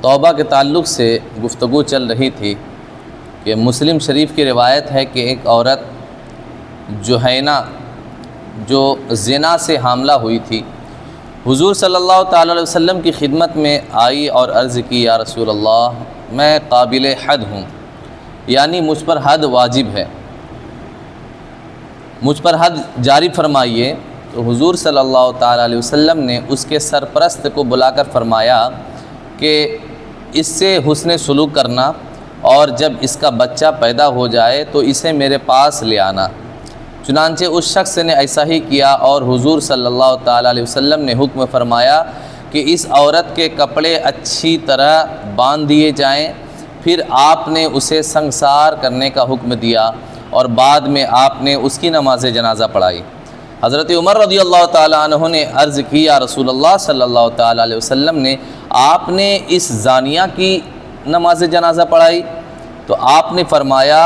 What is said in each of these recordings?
توبہ کے تعلق سے گفتگو چل رہی تھی کہ مسلم شریف کی روایت ہے کہ ایک عورت جوہینہ جو زنا سے حاملہ ہوئی تھی، حضور صلی اللہ تعالی علیہ وسلم کی خدمت میں آئی اور عرض کی، یا رسول اللہ میں قابل حد ہوں، یعنی مجھ پر حد واجب ہے، مجھ پر حد جاری فرمائیے۔ تو حضور صلی اللہ تعالی علیہ وسلم نے اس کے سرپرست کو بلا کر فرمایا کہ اس سے حسن سلوک کرنا، اور جب اس کا بچہ پیدا ہو جائے تو اسے میرے پاس لے آنا۔ چنانچہ اس شخص نے ایسا ہی کیا، اور حضور صلی اللہ تعالی علیہ وسلم نے حکم فرمایا کہ اس عورت کے کپڑے اچھی طرح باندھ دیے جائیں۔ پھر آپ نے اسے سنگسار کرنے کا حکم دیا، اور بعد میں آپ نے اس کی نماز جنازہ پڑھائی۔ حضرت عمر رضی اللہ تعالیٰ عنہ نے عرض کی، یا رسول اللہ صلی اللہ تعالیٰ علیہ وسلم نے آپ نے اس زانیہ کی نماز جنازہ پڑھائی؟ تو آپ نے فرمایا،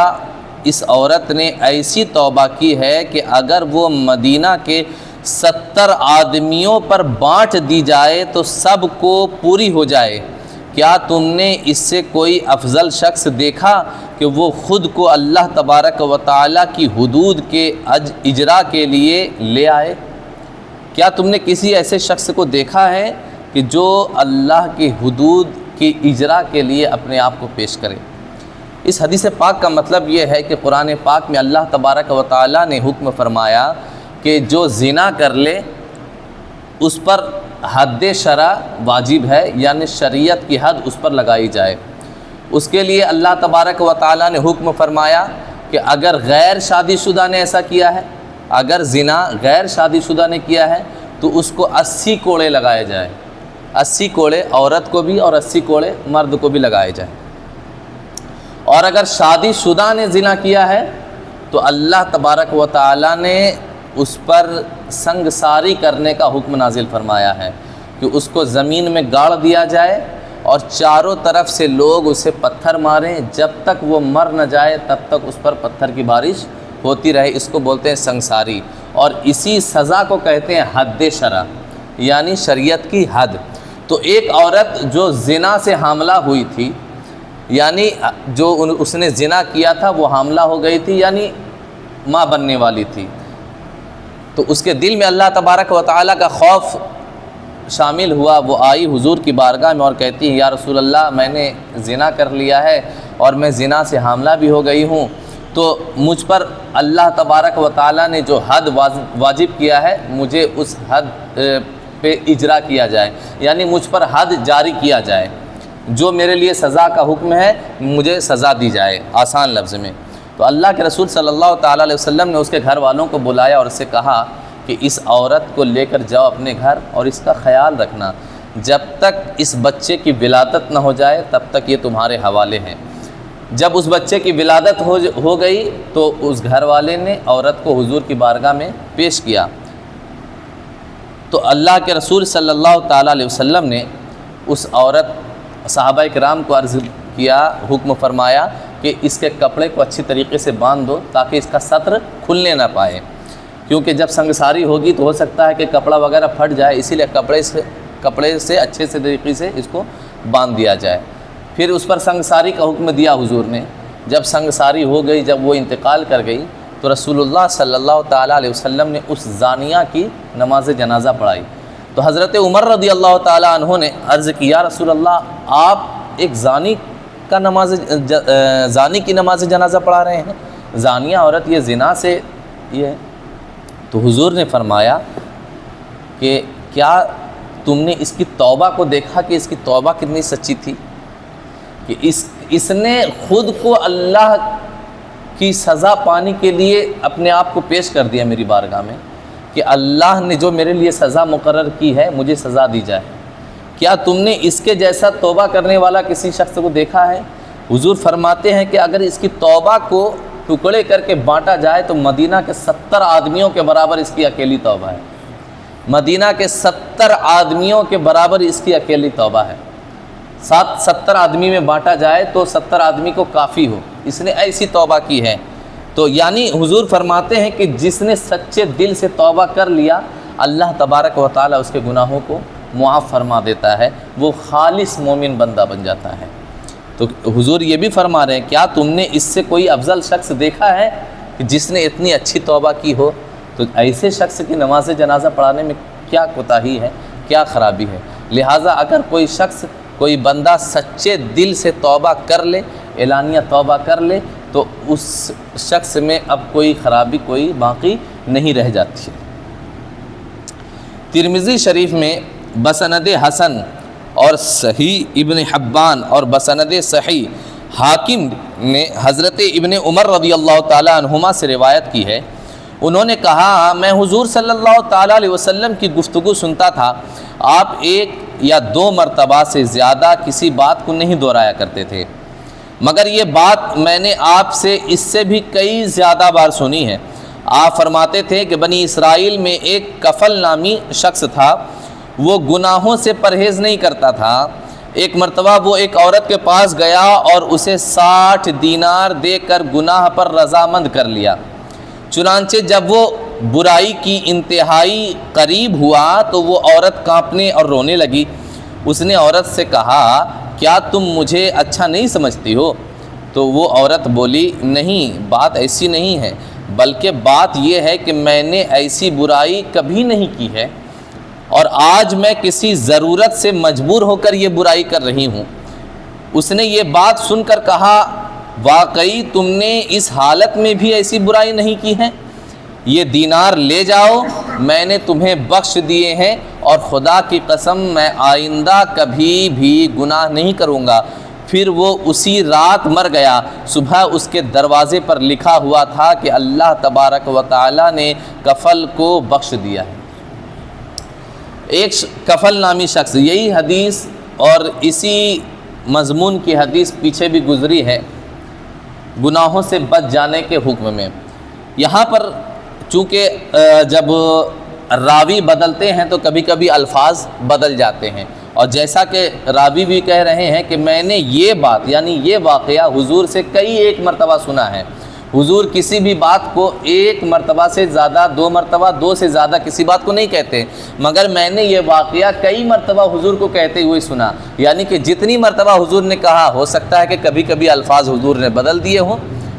اس عورت نے ایسی توبہ کی ہے کہ اگر وہ مدینہ کے 70 آدمیوں پر بانٹ دی جائے تو سب کو پوری ہو جائے۔ کیا تم نے اس سے کوئی افضل شخص دیکھا کہ وہ خود کو اللہ تبارک و تعالیٰ کی حدود کے اجرا کے لیے لے آئے؟ کیا تم نے کسی ایسے شخص کو دیکھا ہے کہ جو اللہ کی حدود کی اجرا کے لیے اپنے آپ کو پیش کرے؟ اس حدیث پاک کا مطلب یہ ہے کہ قرآن پاک میں اللہ تبارک و تعالیٰ نے حکم فرمایا کہ جو زنا کر لے اس پر حد شرع واجب ہے، یعنی شریعت کی حد اس پر لگائی جائے۔ اس کے لیے اللہ تبارک و تعالیٰ نے حکم فرمایا کہ اگر غیر شادی شدہ نے ایسا کیا ہے، اگر زنا غیر شادی شدہ نے کیا ہے تو اس کو 80 کوڑے لگائے جائے، 80 کوڑے عورت کو بھی اور 80 کوڑے مرد کو بھی لگائے جائیں۔ اور اگر شادی شدہ نے زنا کیا ہے تو اللہ تبارک و تعالیٰ نے اس پر سنگساری کرنے کا حکم نازل فرمایا ہے کہ اس کو زمین میں گاڑ دیا جائے اور چاروں طرف سے لوگ اسے پتھر ماریں، جب تک وہ مر نہ جائے تب تک اس پر پتھر کی بارش ہوتی رہے۔ اس کو بولتے ہیں سنگساری، اور اسی سزا کو کہتے ہیں حد شرع، یعنی شریعت کی حد۔ تو ایک عورت جو زنا سے حاملہ ہوئی تھی، یعنی جو اس نے زنا کیا تھا وہ حاملہ ہو گئی تھی، یعنی ماں بننے والی تھی، تو اس کے دل میں اللہ تبارک و تعالیٰ کا خوف شامل ہوا۔ وہ آئی حضور کی بارگاہ میں اور کہتی ہے، یا رسول اللہ میں نے زنا کر لیا ہے اور میں زنا سے حاملہ بھی ہو گئی ہوں، تو مجھ پر اللہ تبارک و تعالیٰ نے جو حد واجب کیا ہے مجھے اس حد پہ اجرا کیا جائے، یعنی مجھ پر حد جاری کیا جائے، جو میرے لیے سزا کا حکم ہے مجھے سزا دی جائے، آسان لفظ میں۔ تو اللہ کے رسول صلی اللہ تعالیٰ علیہ وسلم نے اس کے گھر والوں کو بلایا اور اس سے کہا کہ اس عورت کو لے کر جاؤ اپنے گھر اور اس کا خیال رکھنا، جب تک اس بچے کی ولادت نہ ہو جائے تب تک یہ تمہارے حوالے ہیں۔ جب اس بچے کی ولادت ہو گئی تو اس گھر والے نے عورت کو حضور کی بارگاہ میں پیش کیا، تو اللہ کے رسول صلی اللہ تعالیٰ علیہ وسلم نے اس عورت صحابہ کرام کو عرض کیا، حکم فرمایا کہ اس کے کپڑے کو اچھی طریقے سے باندھ دو تاکہ اس کا سطر کھلنے نہ پائے، کیونکہ جب سنگساری ہوگی تو ہو سکتا ہے کہ کپڑا وغیرہ پھٹ جائے، اسی لیے کپڑے سے اچھے سے طریقے سے اس کو باندھ دیا جائے۔ پھر اس پر سنگساری کا حکم دیا حضور نے۔ جب سنگساری ہو گئی، جب وہ انتقال کر گئی تو رسول اللہ صلی اللہ تعالیٰ علیہ وسلم نے اس زانیہ کی نماز جنازہ پڑھائی۔ تو حضرت عمر رضی اللہ تعالیٰ عنہ نے عرض کی، یا رسول اللہ آپ ایک زانی کی نماز جنازہ پڑھا رہے ہیں، زانیہ عورت یہ زنا سے یہ ہے۔ تو حضور نے فرمایا کہ کیا تم نے اس کی توبہ کو دیکھا کہ اس کی توبہ کتنی سچی تھی، کہ اس نے خود کو اللہ کی سزا پانے کے لیے اپنے آپ کو پیش کر دیا میری بارگاہ میں کہ اللہ نے جو میرے لیے سزا مقرر کی ہے مجھے سزا دی جائے۔ کیا تم نے اس کے جیسا توبہ کرنے والا کسی شخص کو دیکھا ہے؟ حضور فرماتے ہیں کہ اگر اس کی توبہ کو ٹکڑے کر کے بانٹا جائے تو مدینہ کے 70 آدمیوں کے برابر اس کی اکیلی توبہ ہے، مدینہ کے 70 آدمیوں کے برابر اس کی اکیلی توبہ ہے۔ 70 آدمی میں بانٹا جائے تو 70 آدمی کو کافی ہو، اس نے ایسی توبہ کی ہے۔ تو یعنی حضور فرماتے ہیں کہ جس نے سچے دل سے توبہ کر لیا، اللہ تبارک و تعالیٰ اس کے گناہوں کو معاف فرما دیتا ہے، وہ خالص مومن بندہ بن جاتا ہے۔ تو حضور یہ بھی فرما رہے ہیں کیا تم نے اس سے کوئی افضل شخص دیکھا ہے کہ جس نے اتنی اچھی توبہ کی ہو؟ تو ایسے شخص کی نماز جنازہ پڑھانے میں کیا کوتاہی ہے، کیا خرابی ہے؟ لہٰذا اگر کوئی شخص، کوئی بندہ سچے دل سے توبہ کر لے، اعلانیہ توبہ کر لے، تو اس شخص میں اب کوئی خرابی کوئی باقی نہیں رہ جاتی ہے۔ ترمذی شریف میں بسند حسن اور صحیح ابن حبان اور بسند صحیح حاکم نے حضرت ابن عمر رضی اللہ تعالیٰ عنہما سے روایت کی ہے، انہوں نے کہا میں حضور صلی اللہ تعالیٰ علیہ وسلم کی گفتگو سنتا تھا، آپ 1 یا 2 مرتبہ سے زیادہ کسی بات کو نہیں دہرایا کرتے تھے، مگر یہ بات میں نے آپ سے اس سے بھی کئی زیادہ بار سنی ہے۔ آپ فرماتے تھے کہ بنی اسرائیل میں ایک کفل نامی شخص تھا، وہ گناہوں سے پرہیز نہیں کرتا تھا۔ ایک مرتبہ وہ ایک عورت کے پاس گیا اور اسے 60 دینار دے کر گناہ پر رضامند کر لیا۔ چنانچہ جب وہ برائی کی انتہائی قریب ہوا تو وہ عورت کانپنے اور رونے لگی۔ اس نے عورت سے کہا کیا تم مجھے اچھا نہیں سمجھتی ہو؟ تو وہ عورت بولی نہیں، بات ایسی نہیں ہے، بلکہ بات یہ ہے کہ میں نے ایسی برائی کبھی نہیں کی ہے اور آج میں کسی ضرورت سے مجبور ہو کر یہ برائی کر رہی ہوں۔ اس نے یہ بات سن کر کہا واقعی تم نے اس حالت میں بھی ایسی برائی نہیں کی ہے؟ یہ دینار لے جاؤ، میں نے تمہیں بخش دیے ہیں اور خدا کی قسم میں آئندہ کبھی بھی گناہ نہیں کروں گا۔ پھر وہ اسی رات مر گیا۔ صبح اس کے دروازے پر لکھا ہوا تھا کہ اللہ تبارک و تعالی نے کفل کو بخش دیا ہے۔ ایک کفل نامی شخص، یہی حدیث اور اسی مضمون کی حدیث پیچھے بھی گزری ہے گناہوں سے بچ جانے کے حکم میں۔ یہاں پر چونکہ جب راوی بدلتے ہیں تو کبھی کبھی الفاظ بدل جاتے ہیں، اور جیسا کہ راوی بھی کہہ رہے ہیں کہ میں نے یہ بات یعنی یہ واقعہ حضور سے کئی 1 مرتبہ سنا ہے۔ حضور کسی بھی بات کو 1 مرتبہ سے زیادہ، 2 مرتبہ، 2 سے زیادہ کسی بات کو نہیں کہتے، مگر میں نے یہ واقعہ کئی مرتبہ حضور کو کہتے ہوئے سنا، یعنی کہ جتنی مرتبہ حضور نے کہا ہو سکتا ہے کہ کبھی کبھی الفاظ حضور نے بدل دیے ہوں،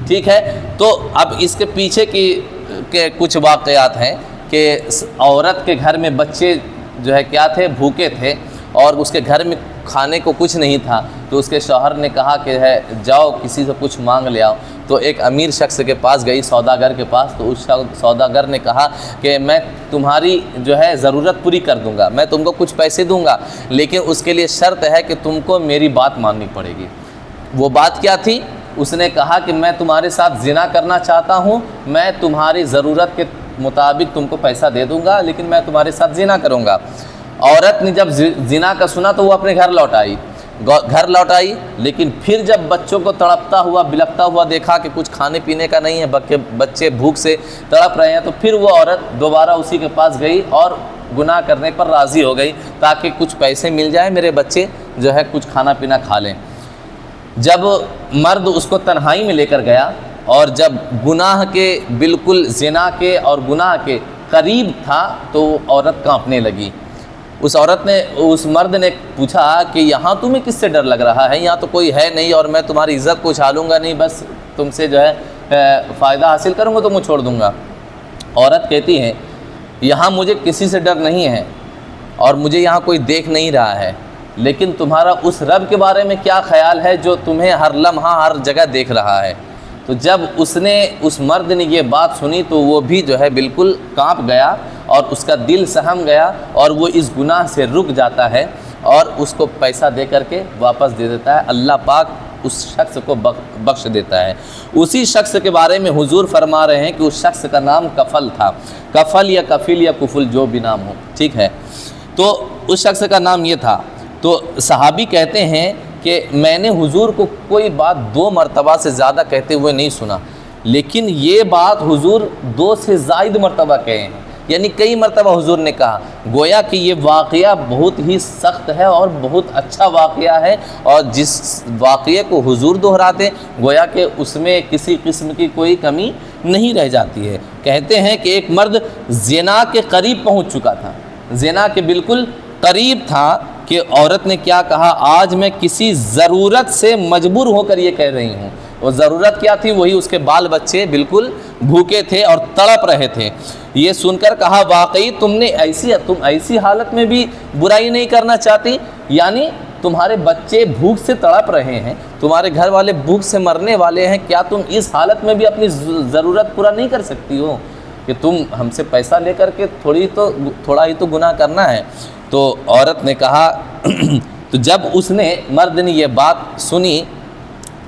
ٹھیک ہے۔ تو اب اس کے پیچھے کے کچھ واقعات ہیں کہ عورت کے گھر میں بچے جو ہے کیا تھے، بھوکے تھے، اور اس کے گھر میں کھانے کو کچھ نہیں تھا، تو اس کے شوہر نے کہا کہ جاؤ کسی سے کچھ مانگ لے آؤ۔ تو ایک امیر شخص کے پاس گئی، سوداگر کے پاس، تو اس سوداگر نے کہا کہ میں تمہاری جو ہے ضرورت پوری کر دوں گا، میں تم کو کچھ پیسے دوں گا، لیکن اس کے لیے شرط ہے کہ تم کو میری بات ماننی پڑے گی۔ وہ بات کیا تھی؟ اس نے کہا کہ میں تمہارے ساتھ زنا کرنا چاہتا ہوں، میں تمہاری ضرورت کے مطابق تم کو پیسہ دے دوں گا، لیکن میں تمہارے ساتھ زنا کروں گا۔ عورت نے جب زنا کا سنا تو وہ اپنے گھر لوٹ آئی، لیکن پھر جب بچوں کو تڑپتا ہوا بلکتا ہوا دیکھا کہ کچھ کھانے پینے کا نہیں ہے، بچے بھوک سے تڑپ رہے ہیں، تو پھر وہ عورت دوبارہ اسی کے پاس گئی اور گناہ کرنے پر راضی ہو گئی تاکہ کچھ پیسے مل جائیں، میرے بچے جو ہے کچھ کھانا پینا کھا لیں۔ جب مرد اس کو تنہائی میں لے کر گیا اور جب گناہ کے بالکل زنا کے اور گناہ کے قریب تھا تو وہ عورت کانپنے لگی۔ اس مرد نے پوچھا کہ یہاں تمہیں کس سے ڈر لگ رہا ہے؟ یہاں تو کوئی ہے نہیں اور میں تمہاری عزت کو اچھالوں گا نہیں، بس تم سے جو ہے فائدہ حاصل کروں گا تو میں چھوڑ دوں گا۔ عورت کہتی ہے یہاں مجھے کسی سے ڈر نہیں ہے اور مجھے یہاں کوئی دیکھ نہیں رہا ہے، لیکن تمہارا اس رب کے بارے میں کیا خیال ہے جو تمہیں ہر لمحہ ہر جگہ دیکھ رہا ہے؟ تو جب اس مرد نے یہ بات سنی تو وہ بھی جو ہے بالکل کانپ گیا اور اس کا دل سہم گیا اور وہ اس گناہ سے رک جاتا ہے اور اس کو پیسہ دے کر کے واپس دے دیتا ہے۔ اللہ پاک اس شخص کو بخش دیتا ہے۔ اسی شخص کے بارے میں حضور فرما رہے ہیں کہ اس شخص کا نام کفل تھا، کفل یا کفل یا کفل جو بھی نام ہو، ٹھیک ہے۔ تو اس شخص کا نام یہ تھا۔ تو صحابی کہتے ہیں کہ میں نے حضور کو کوئی بات 2 مرتبہ سے زیادہ کہتے ہوئے نہیں سنا، لیکن یہ بات حضور 2 سے زائد مرتبہ کہے ہیں، یعنی کئی مرتبہ حضور نے کہا۔ گویا کہ یہ واقعہ بہت ہی سخت ہے اور بہت اچھا واقعہ ہے، اور جس واقعے کو حضور دہراتے گویا کہ اس میں کسی قسم کی کوئی کمی نہیں رہ جاتی ہے۔ کہتے ہیں کہ ایک مرد زنا کے قریب پہنچ چکا تھا، زنا کے بالکل قریب تھا کہ عورت نے کیا کہا، آج میں کسی ضرورت سے مجبور ہو کر یہ کہہ رہی ہوں۔ وہ ضرورت کیا تھی؟ وہی اس کے بال بچے بالکل بھوکے تھے اور تڑپ رہے تھے۔ یہ سن کر کہا واقعی تم ایسی حالت میں بھی برائی نہیں کرنا چاہتی، یعنی تمہارے بچے بھوک سے تڑپ رہے ہیں، تمہارے گھر والے بھوک سے مرنے والے ہیں، کیا تم اس حالت میں بھی اپنی ضرورت پورا نہیں کر سکتی ہو کہ تم ہم سے پیسہ لے کر کے تھوڑا ہی تو گناہ کرنا ہے؟ تو عورت نے کہا تو جب اس نے مرد نے یہ بات سنی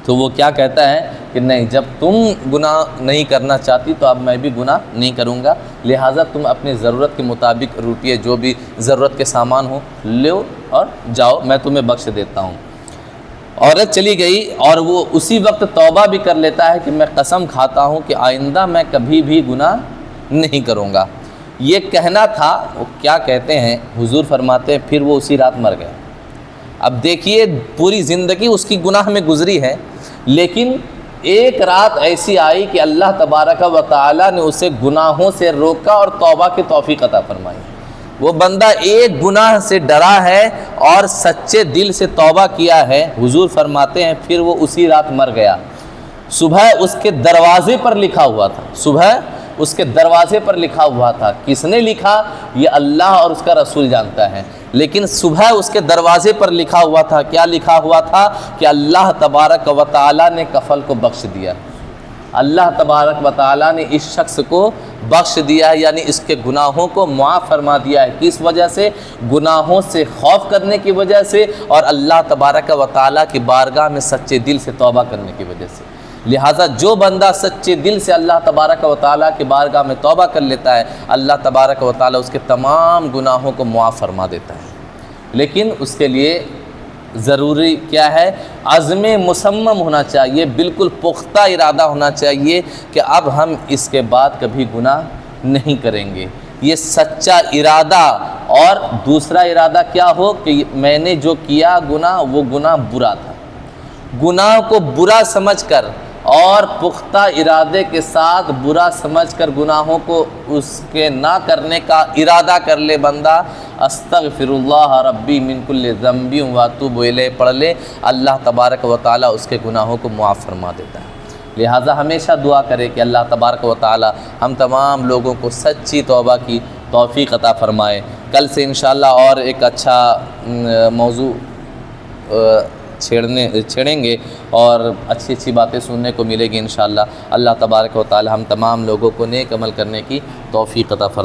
تو وہ کیا کہتا ہے کہ نہیں، جب تم گناہ نہیں کرنا چاہتی تو اب میں بھی گناہ نہیں کروں گا، لہٰذا تم اپنی ضرورت کے مطابق روٹیے جو بھی ضرورت کے سامان ہو لو اور جاؤ، میں تمہیں بخش دیتا ہوں۔ عورت چلی گئی اور وہ اسی وقت توبہ بھی کر لیتا ہے کہ میں قسم کھاتا ہوں کہ آئندہ میں کبھی بھی گناہ نہیں کروں گا۔ یہ کہنا تھا، وہ کیا کہتے ہیں، حضور فرماتے ہیں پھر وہ اسی رات مر گیا۔ اب دیکھیے پوری زندگی اس کی گناہ میں گزری ہے، لیکن ایک رات ایسی آئی کہ اللہ تبارک و تعالی نے اسے گناہوں سے روکا اور توبہ کی توفیق عطا فرمائی۔ وہ بندہ ایک گناہ سے ڈرا ہے اور سچے دل سے توبہ کیا ہے، حضور فرماتے ہیں پھر وہ اسی رات مر گیا۔ صبح اس کے دروازے پر لکھا ہوا تھا، صبح اس کے دروازے پر لکھا ہوا تھا، کس نے لکھا یہ اللہ اور اس کا رسول جانتا ہے، لیکن صبح اس کے دروازے پر لکھا ہوا تھا، کیا لکھا ہوا تھا کہ اللہ تبارک و تعالی نے کفل کو بخش دیا، اللہ تبارک و تعالی نے اس شخص کو بخش دیا ہے، یعنی اس کے گناہوں کو معاف فرما دیا ہے۔ کس وجہ سے؟ گناہوں سے خوف کرنے کی وجہ سے اور اللہ تبارک و تعالی کی بارگاہ میں سچے دل سے توبہ کرنے کی وجہ سے۔ لہٰذا جو بندہ سچے دل سے اللہ تبارک و تعالیٰ کی بارگاہ میں توبہ کر لیتا ہے، اللہ تبارک و تعالیٰ اس کے تمام گناہوں کو معاف فرما دیتا ہے۔ لیکن اس کے لیے ضروری کیا ہے؟ عزم مصمم ہونا چاہیے، بالکل پختہ ارادہ ہونا چاہیے کہ اب ہم اس کے بعد کبھی گناہ نہیں کریں گے۔ یہ سچا ارادہ، اور دوسرا ارادہ کیا ہو کہ میں نے جو کیا گناہ وہ گناہ برا تھا، گناہ کو برا سمجھ کر اور پختہ ارادے کے ساتھ برا سمجھ کر گناہوں کو اس کے نہ کرنے کا ارادہ کر لے بندہ، استغفر اللہ ربی من کل ذنب واتوب الیہ پڑھ لے، اللہ تبارک و تعالیٰ اس کے گناہوں کو معاف فرما دیتا ہے۔ لہٰذا ہمیشہ دعا کرے کہ اللہ تبارک و تعالیٰ ہم تمام لوگوں کو سچی توبہ کی توفیق عطا فرمائے۔ کل سے انشاءاللہ اور ایک اچھا موضوع چھیڑیں گے اور اچھی اچھی باتیں سننے کو ملے گی انشاءاللہ۔ اللہ تبارک و تعالی ہم تمام لوگوں کو نیک عمل کرنے کی توفیق عطا فرمائے۔